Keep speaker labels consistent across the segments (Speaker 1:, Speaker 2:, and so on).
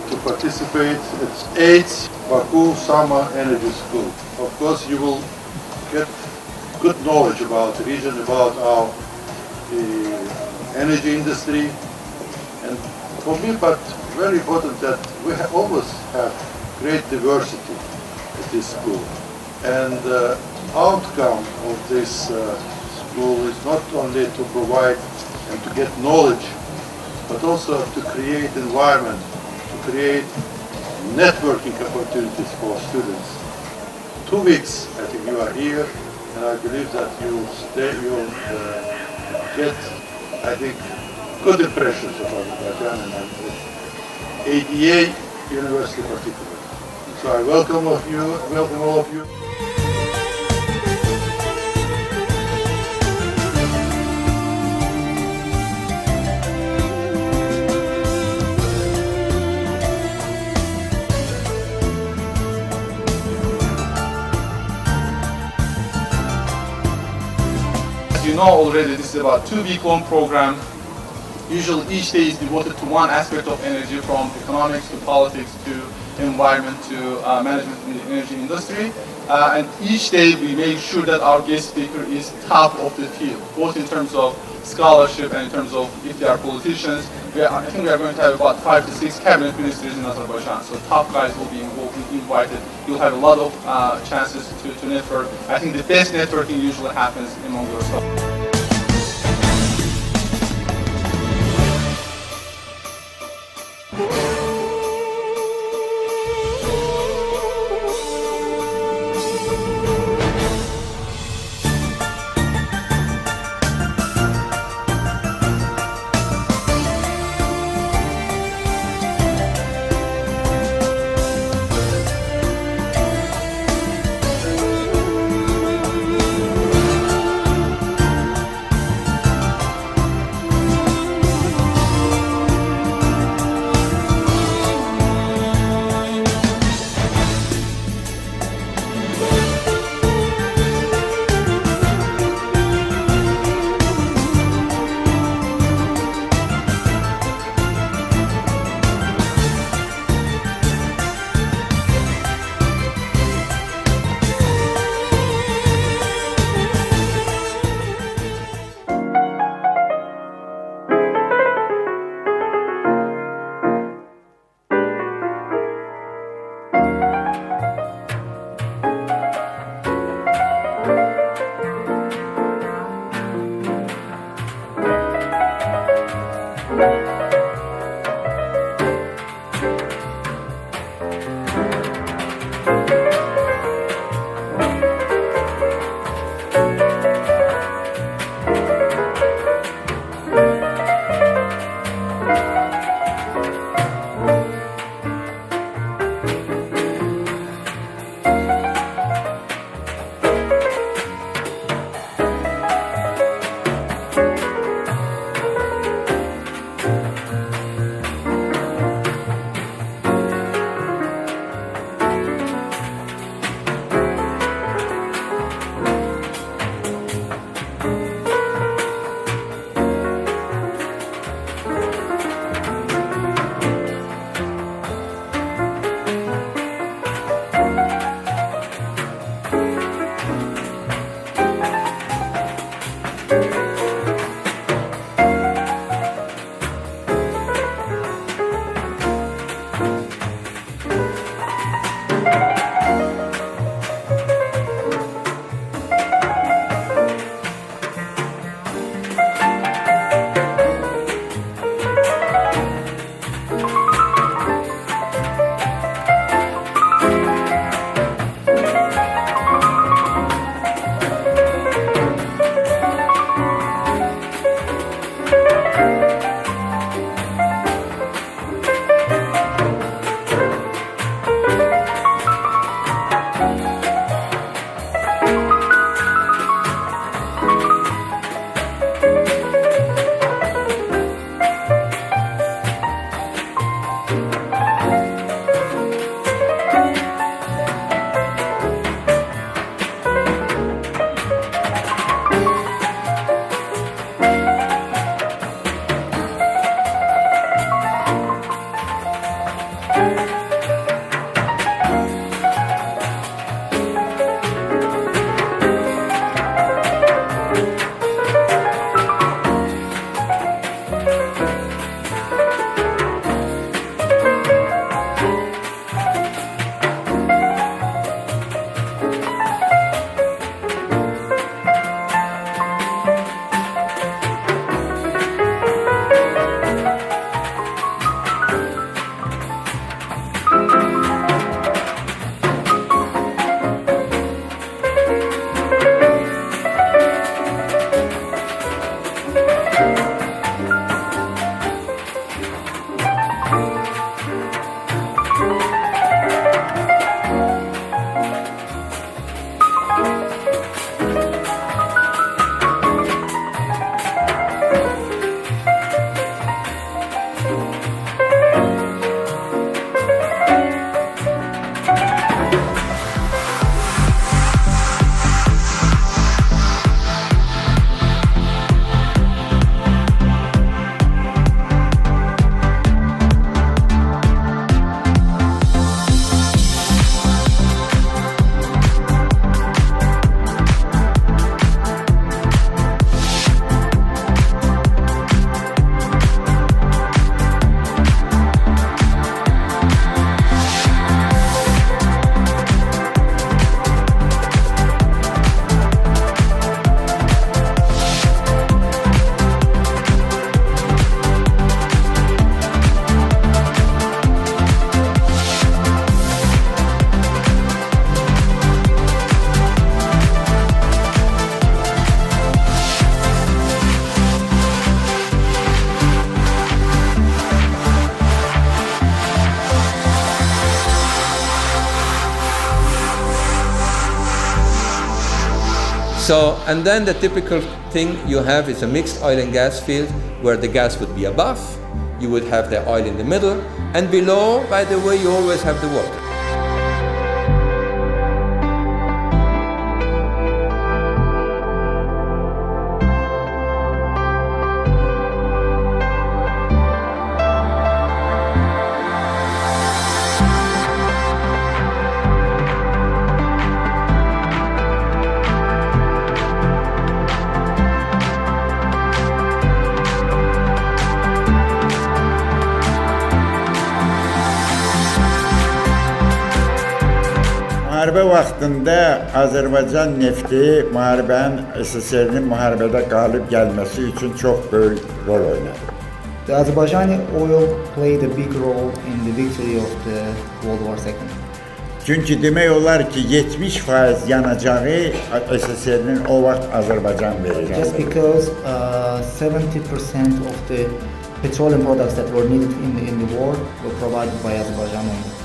Speaker 1: to participate. It's 8th Baku Summer Energy School. Of course, you will get good knowledge about the region, about our energy industry, and for me, but very important that we always have great diversity at this school. And the outcome of this school is not only to provide and to get knowledge, but also to create environment, to create networking opportunities for students. 2 weeks, I think you are here, and I believe that you'll get, I think, good impressions about Azerbaijan and ADA University particularly. So I welcome all of you.
Speaker 2: As you know already, this is about a 2-week-long program. Usually each day is devoted to one aspect of energy, from economics to politics to environment to management in the energy industry. And each day we make sure that our guest speaker is top of the field, both in terms of scholarship and in terms of if they are politicians. I think we are going to have about 5 to 6 cabinet ministers in Azerbaijan, so top guys will be invited. You'll have a lot of chances to network. I think the best networking usually happens among yourself.
Speaker 3: So, and then the typical thing you have is a mixed oil and gas field where the gas would be above, you would have the oil in the middle, and below, by the way, you always have the water.
Speaker 4: Müharibə vaxtında Azərbaycan nefti müharibənin SSR-nin müharibədə qalib gəlməsi üçün çox böyük rol oynadı.
Speaker 5: The Azerbaijani oil played a big role in the victory of the World War II.
Speaker 4: Çünki demək olar ki 70% yanacağı SSR-nin o vaxt Azərbaycan verir.
Speaker 5: Just because 70% of the petroleum products that were needed in the war were provided by Azerbaijan only.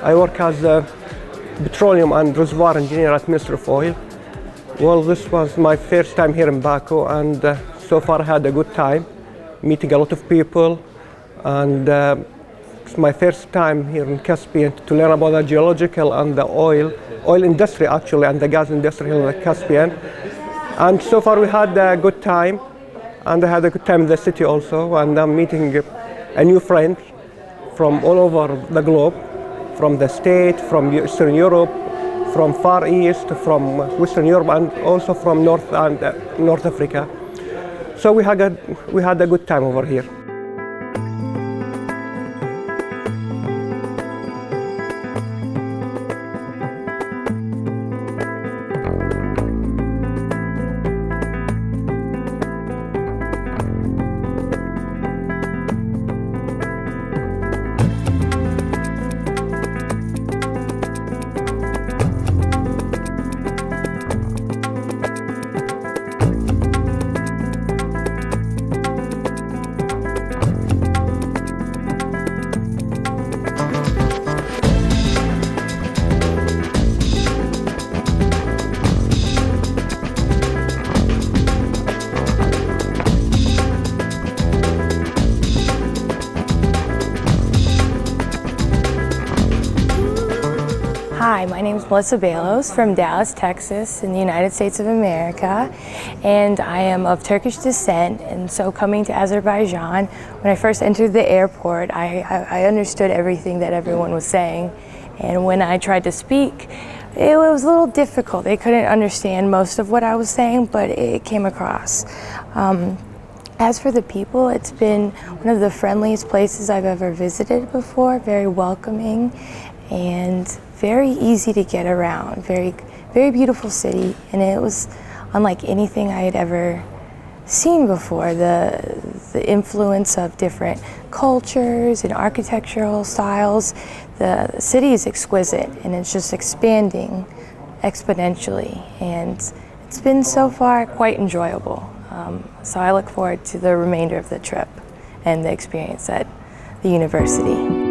Speaker 6: I work as a petroleum and reservoir engineer at Ministry of Oil. Well, this was my first time here in Baku, and so far I had a good time, meeting a lot of people, and it's my first time here in Caspian to learn about the geological and the oil industry actually, and the gas industry here in the Caspian. And so far we had a good time, and I had a good time in the city also, and I'm meeting a new friend from all over the globe, from the States, from Eastern Europe, from Far East, from Western Europe, and also from North Africa. So we had a good time over here.
Speaker 7: Hi, my name is Melissa Balos from Dallas, Texas in the United States of America, and I am of Turkish descent, and so coming to Azerbaijan, when I first entered the airport, I understood everything that everyone was saying, and when I tried to speak, it was a little difficult. They couldn't understand most of what I was saying, but it came across. As for the people, it's been one of the friendliest places I've ever visited before, very welcoming and very easy to get around, very, very beautiful city, and it was unlike anything I had ever seen before. The influence of different cultures and architectural styles. The city is exquisite, and it's just expanding exponentially, and it's been so far quite enjoyable. So I look forward to the remainder of the trip and the experience at the university.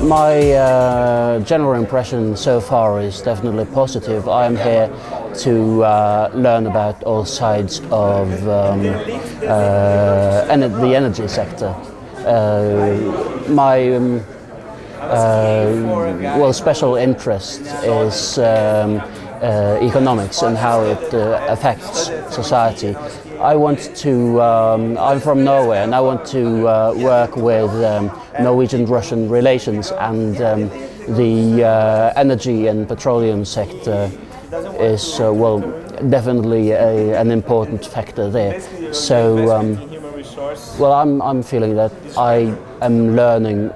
Speaker 8: My general impression so far is definitely positive. I'm here to learn about all sides of the energy sector. My special interest is economics and how it affects society. I want to, I'm from Norway, and I want to work with Norwegian-Russian relations, and the energy and petroleum sector is, definitely an important factor there. So, I'm feeling that I am learning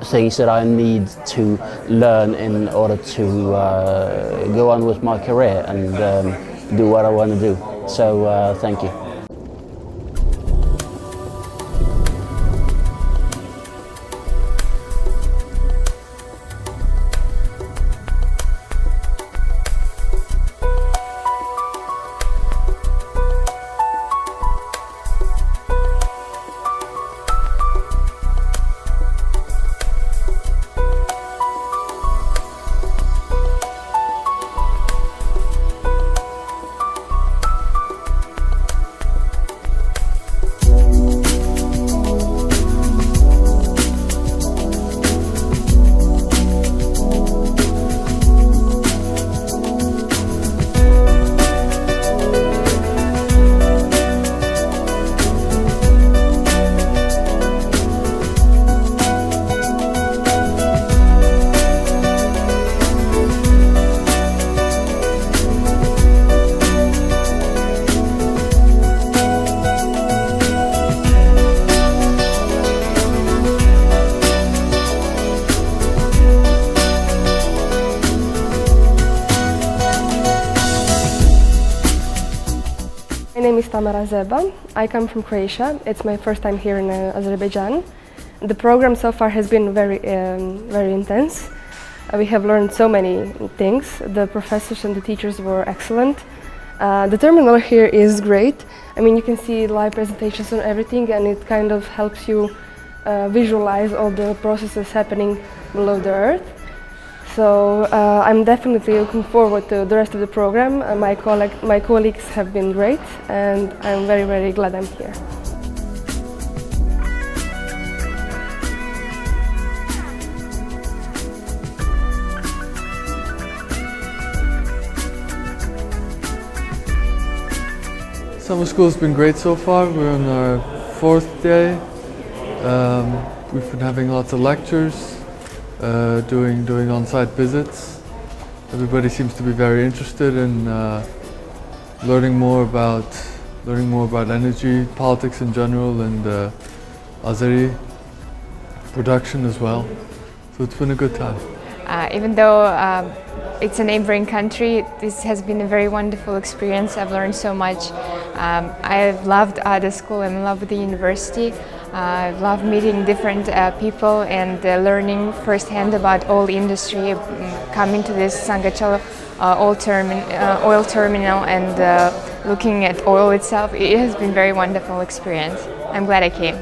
Speaker 8: things that I need to learn in order to go on with my career and do what I want to do. So thank you.
Speaker 9: My name is Tamara Zeba. I come from Croatia. It's my first time here in Azerbaijan. The program so far has been very intense. We have learned so many things. The professors and the teachers were excellent. The terminal here is great. I mean, you can see live presentations and everything, and it kind of helps you visualize all the processes happening below the earth. So I'm definitely looking forward to the rest of the program. My colleagues have been great, and I'm very, very glad I'm here.
Speaker 10: Summer school's been great so far. We're on our 4th day, We've been having lots of lectures, doing on-site visits. Everybody seems to be very interested in learning more about energy, politics in general, and Azeri production as well. So it's been a good time.
Speaker 11: Even though it's a neighboring country, this has been a very wonderful experience. I've learned so much. I've loved the school. I'm in love with the university. I love meeting different people and learning firsthand about oil industry. Coming to this Sangachalo oil terminal and looking at oil itself, it has been a very wonderful experience. I'm glad I came.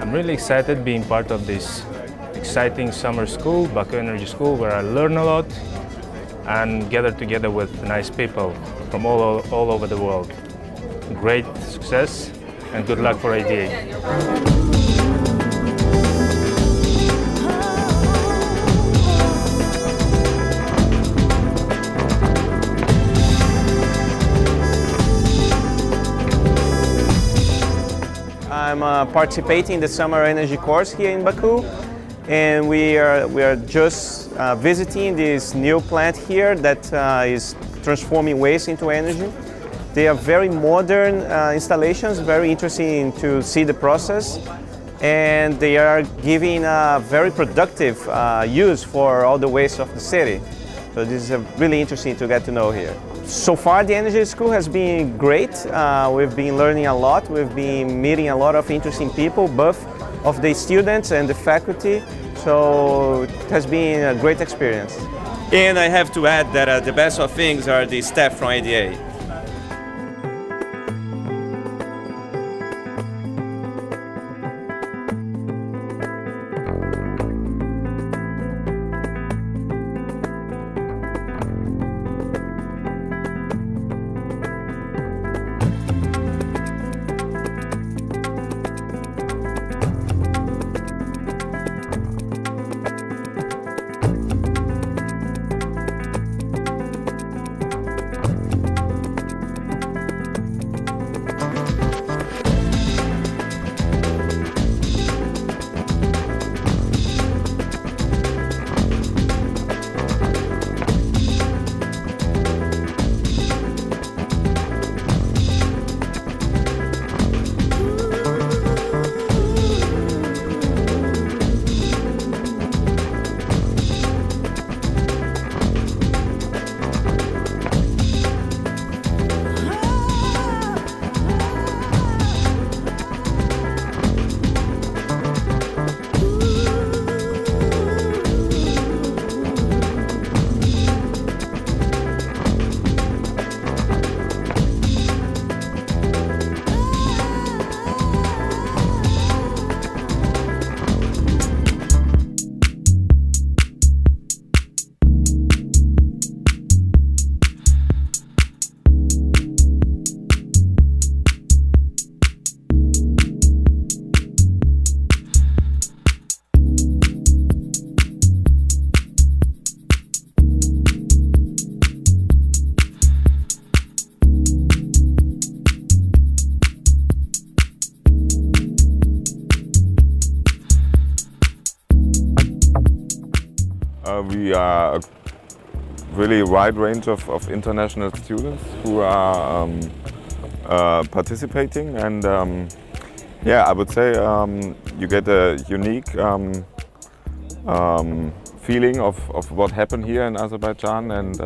Speaker 12: I'm really excited being part of this exciting summer school, Baku Energy School, where I learn a lot and gather together with nice people from all over the world. Great success and good luck for IDA.
Speaker 6: I'm participating in the summer energy course here in Baku, and we are just visiting this new plant here that is transforming waste into energy. They are very modern installations, very interesting to see the process, and they are giving a very productive use for all the waste of the city. So this is really interesting to get to know here. So far the energy school has been great. We've been learning a lot. We've been meeting a lot of interesting people, both of the students and the faculty. So it has been a great experience.
Speaker 13: And I have to add that the best of things are the staff from IDA.
Speaker 14: We are a really wide range of international students who are participating, and yeah, I would say you get a unique feeling of what happened here in Azerbaijan, and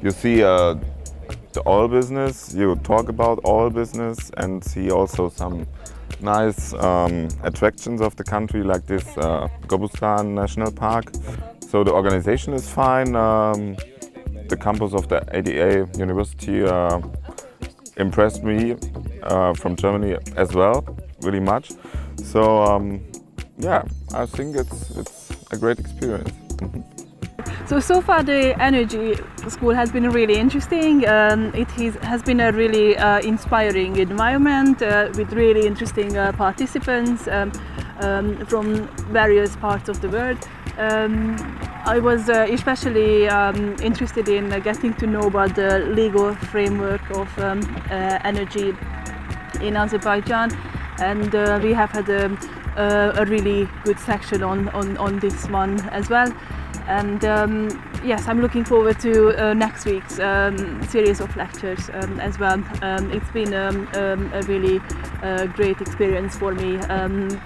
Speaker 14: you see the oil business, you talk about oil business, and see also some nice attractions of the country, like this Gobustan National Park. So the organization is fine. The campus of the ADA University impressed me from Germany as well, really much. So yeah, I think it's a great experience.
Speaker 15: So far the energy school has been really interesting. It has been a really inspiring environment with really interesting participants from various parts of the world. I was especially interested in getting to know about the legal framework of energy in Azerbaijan, and we have had a really good section on this one as well. And yes, I'm looking forward to next week's series of lectures as well. It's been a really great experience for me,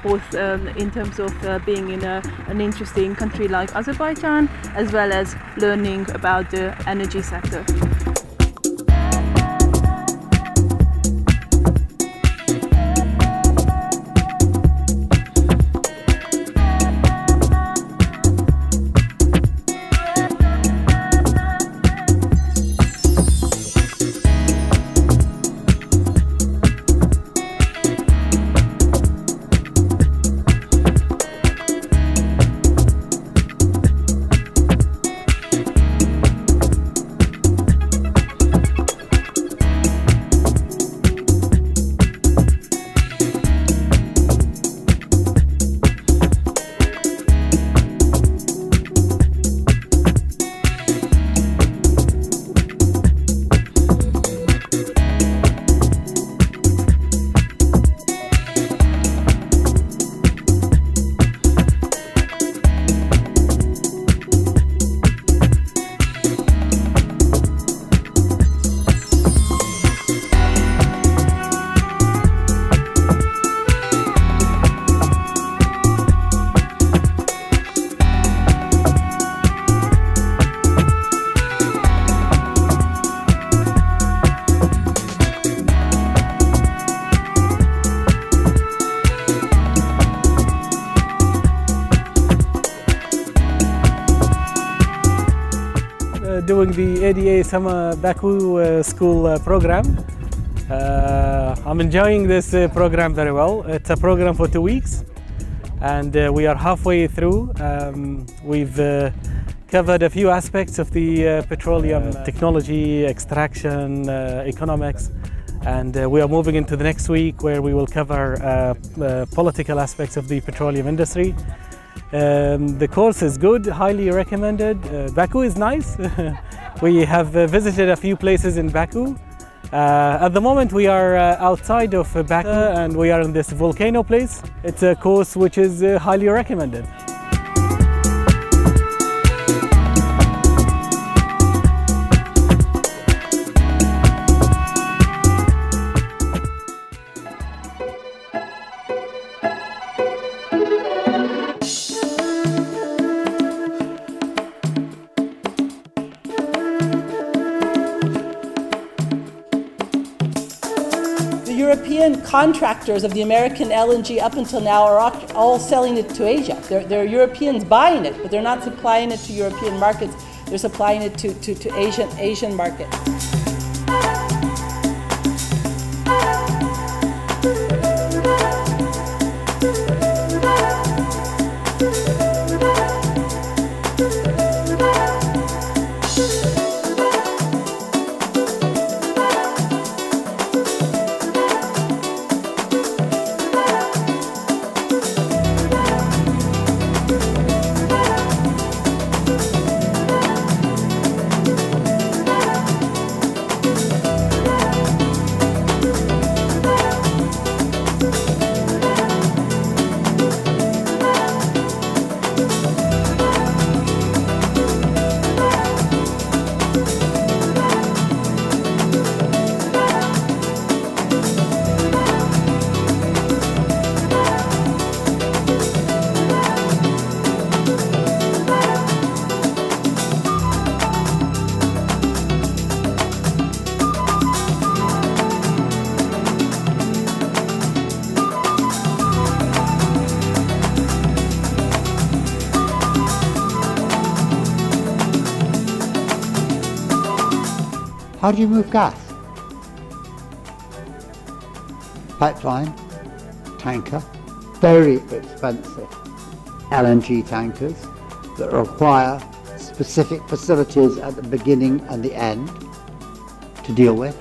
Speaker 15: both in terms of being in an interesting country like Azerbaijan, as well as learning about the energy sector.
Speaker 16: Doing the ADA Summer Baku School program. I'm enjoying this program very well. It's a program for 2 weeks, and we are halfway through. We've covered a few aspects of the petroleum technology, extraction, economics, and we are moving into the next week where we will cover political aspects of the petroleum industry. The course is good, highly recommended. Baku is nice. We have visited a few places in Baku. At the moment we are outside of Baku and we are in this volcano place. It's a course which is highly recommended.
Speaker 17: European contractors of the American LNG up until now are all selling it to Asia. They're Europeans buying it, but they're not supplying it to European markets. They're supplying it to Asian markets.
Speaker 18: How do you move gas? Pipeline, tanker, very expensive LNG tankers that require specific facilities at the beginning and the end to deal with.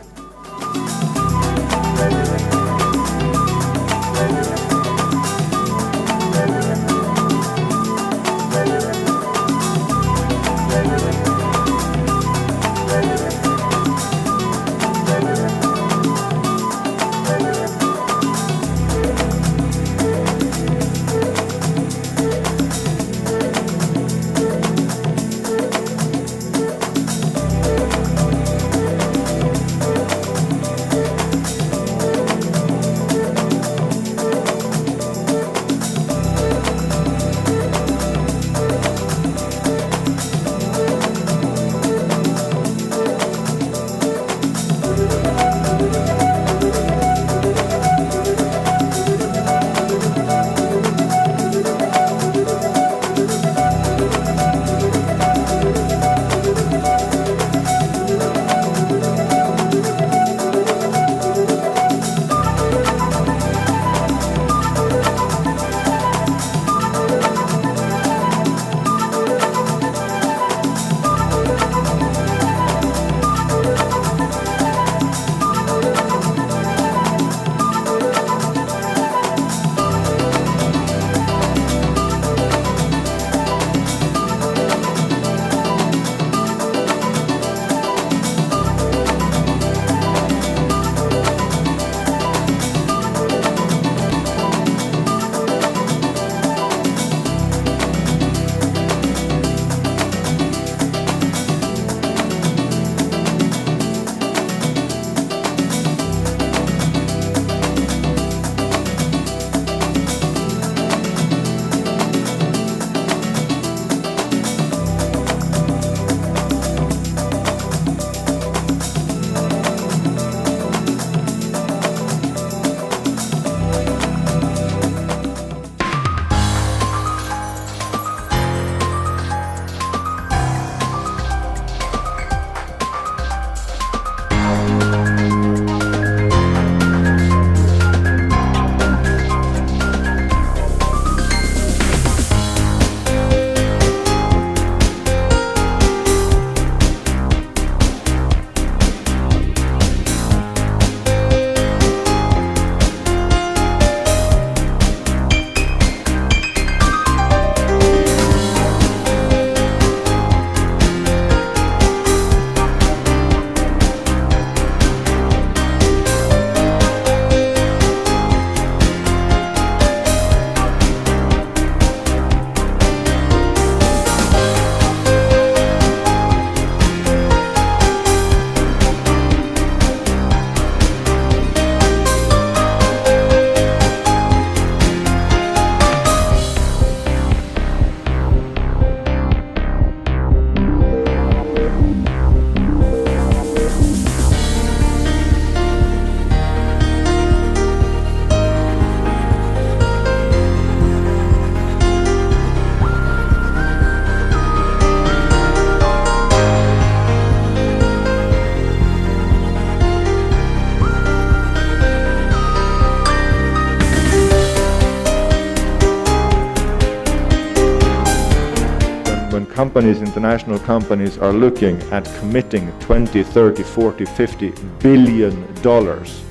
Speaker 19: companies, international companies, are looking at committing 20, 30, 40, 50 billion dollars,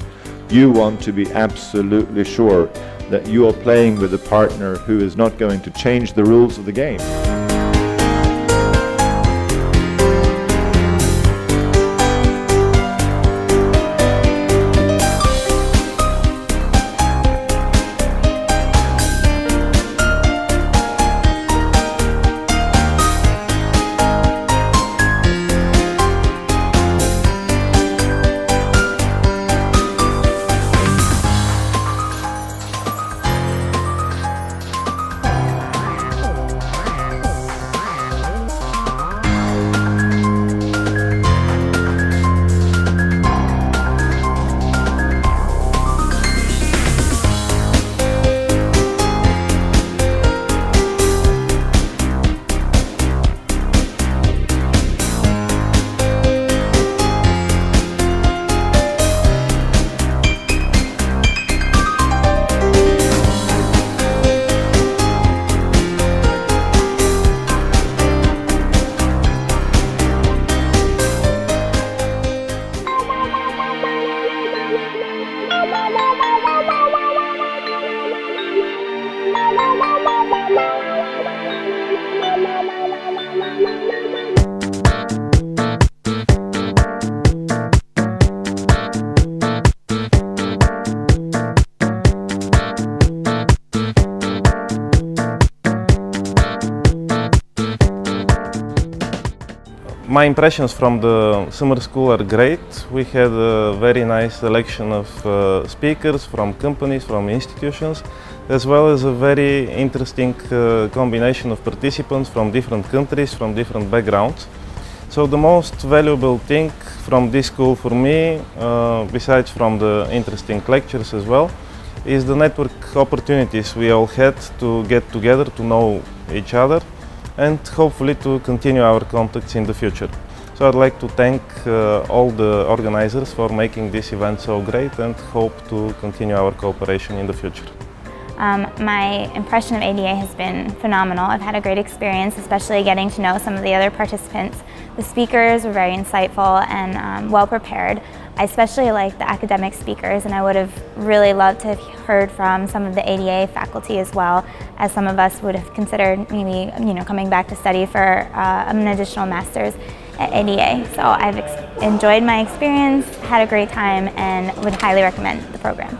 Speaker 19: you want to be absolutely sure that you are playing with a partner who is not going to change the rules of the game.
Speaker 12: My impressions from the summer school are great. We had a very nice selection of speakers from companies, from institutions, as well as a very interesting combination of participants from different countries, from different backgrounds. So the most valuable thing from this school for me, besides from the interesting lectures as well, is the network opportunities we all had to get together, to know each other, and hopefully to continue our contacts in the future. So I'd like to thank all the organizers for making this event so great and hope to continue our cooperation in the future.
Speaker 20: My impression of ADA has been phenomenal. I've had a great experience, especially getting to know some of the other participants. The speakers were very insightful and well prepared. I especially like the academic speakers, and I would have really loved to have heard from some of the ADA faculty as well, as some of us would have considered maybe coming back to study for an additional master's at ADA. So I've enjoyed my experience, had a great time, and would highly recommend the program.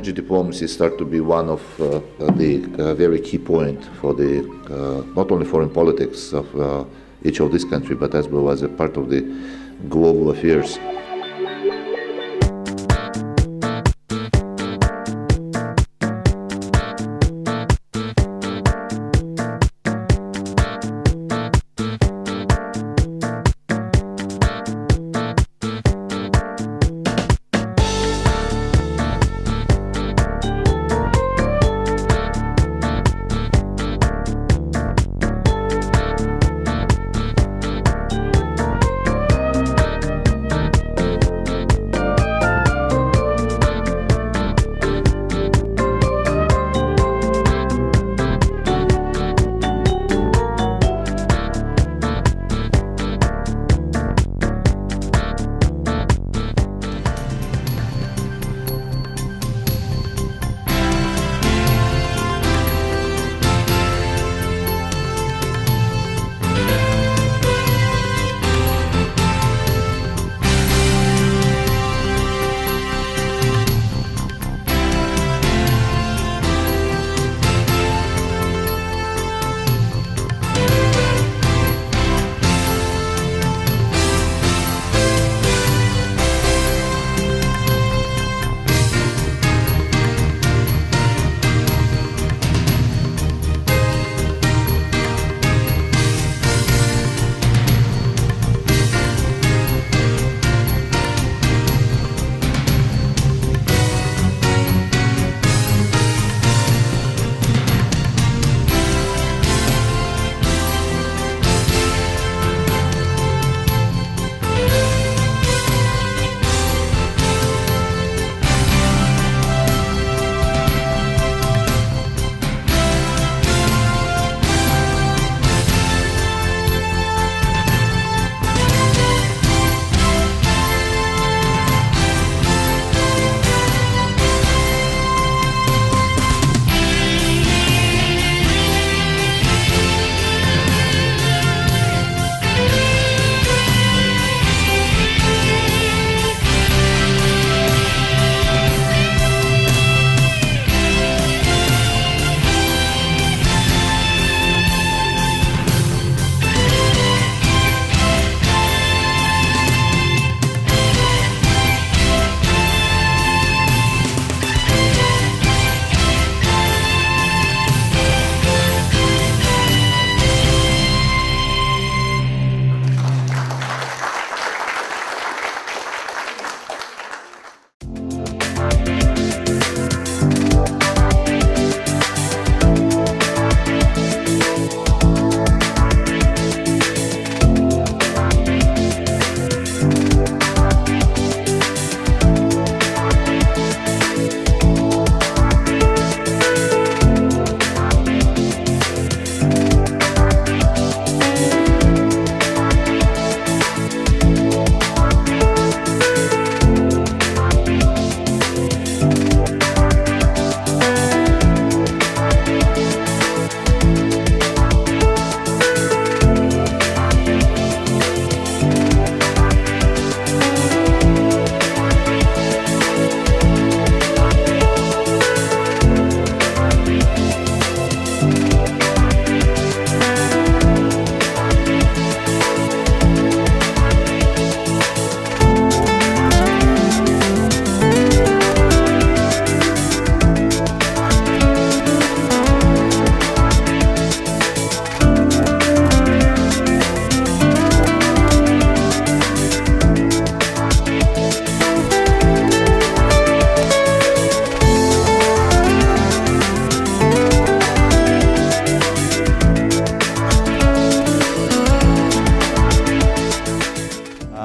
Speaker 21: energy diplomacy start to be one of the very key point for the not only foreign politics of each of these countries, but as well as a part of the global affairs.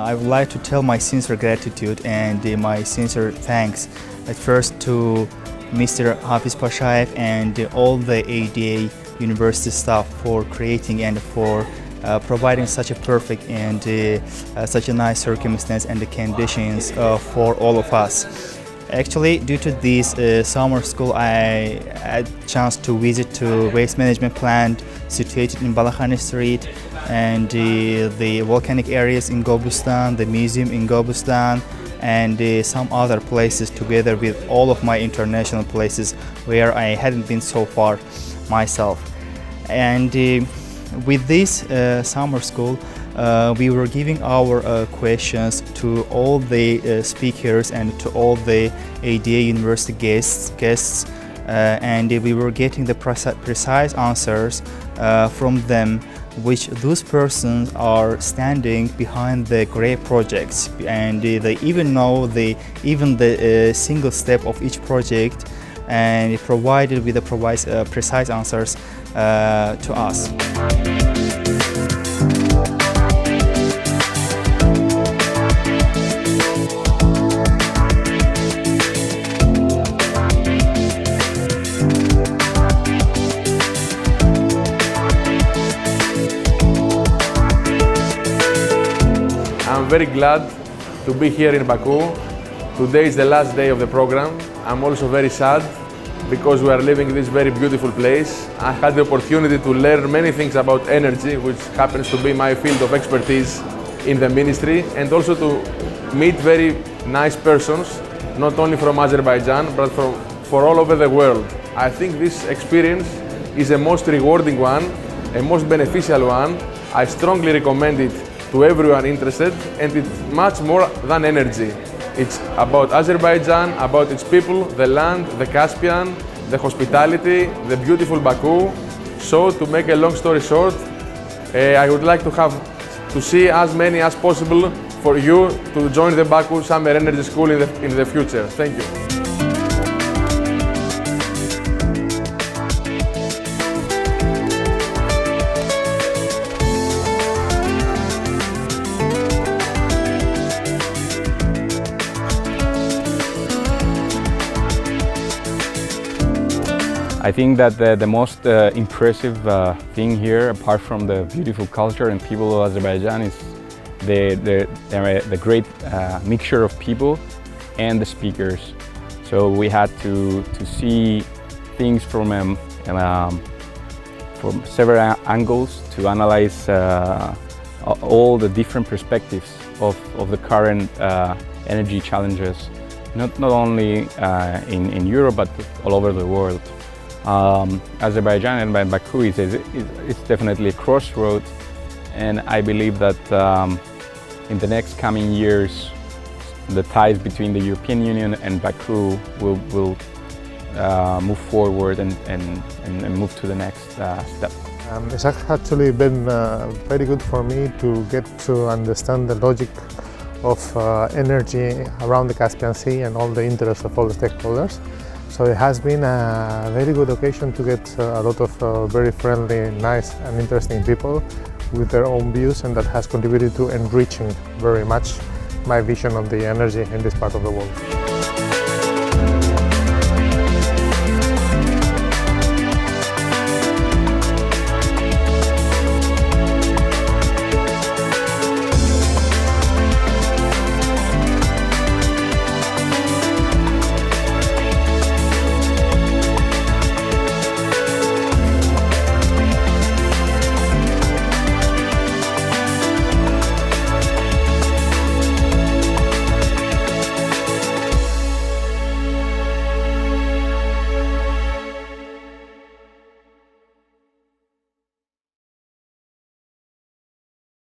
Speaker 1: I would like to tell my sincere gratitude and my sincere thanks at first to Mr. Hafiz Pashayev and all the ADA university staff for creating and for providing such a perfect and such a nice circumstance and the conditions for all of us. Actually, due to this summer school, I had a chance to visit to waste management plant situated in Balakhani Street and the volcanic areas in Gobustan, the museum in Gobustan, and some other places together with all of my international places where I hadn't been so far myself. And with this summer school, we were giving our questions to all the speakers and to all the ADA University guests, and we were getting the precise answers from them, which those persons are standing behind the great projects, and they even know even the single step of each project, and provided with the precise answers to us.
Speaker 22: I'm very glad to be here in Baku. Today is the last day of the program. I'm also very sad because we are leaving this very beautiful place. I had the opportunity to learn many things about energy, which happens to be my field of expertise in the ministry, and also to meet very nice persons, not only from Azerbaijan, but for all over the world. I think this experience is a most rewarding one, a most beneficial one. I strongly recommend it to everyone interested, and it's much more than energy. It's about Azerbaijan, about its people, the land, the Caspian, the hospitality, the beautiful Baku. So, to make a long story short, I would like to see as many as possible for you to join the Baku Summer Energy School in the future. Thank you.
Speaker 23: I think that the most impressive thing here, apart from the beautiful culture and people of Azerbaijan, is the great mixture of people and the speakers. So we had to see things from several angles to analyze all the different perspectives of the current energy challenges, not only in Europe but all over the world. Azerbaijan and Baku is definitely a crossroad, and I believe that in the next coming years the ties between the European Union and Baku will move forward and move to the next step.
Speaker 24: It's actually been very good for me to get to understand the logic of energy around the Caspian Sea and all the interests of all the stakeholders. So it has been a very good occasion to get a lot of very friendly, nice and interesting people with their own views, and that has contributed to enriching very much my vision of the energy in this part of the world.